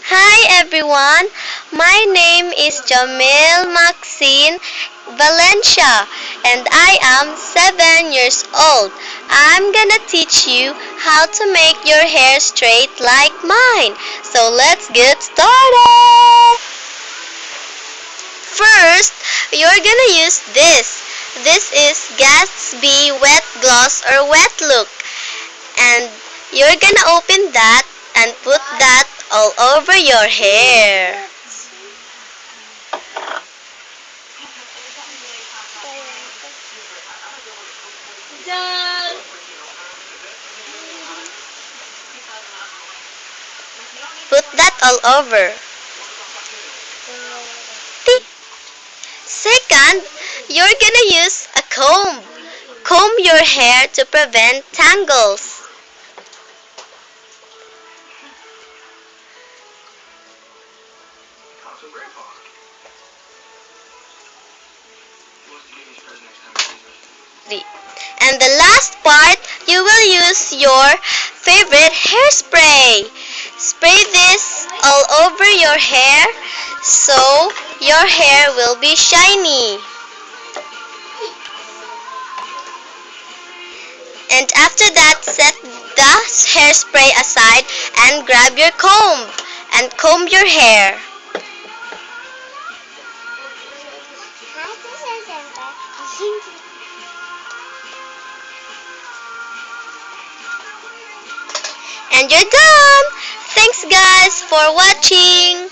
Hi everyone, my name is Jamil Maxine Valencia and I am 7 years old. I'm gonna teach you how to make your hair straight like mine. So let's get started. First, you're gonna use this. This is Gatsby Wet Gloss or Wet Look. And you're gonna open that and put that all over your hair. Put that all over. Tick. Second, you're gonna use a comb. Comb your hair to prevent tangles. And the last part, you will use your favorite hairspray. Spray this all over your hair so your hair will be shiny. And after that, set the hairspray aside and grab your comb and comb your hair. And you're done! Thanks guys for watching!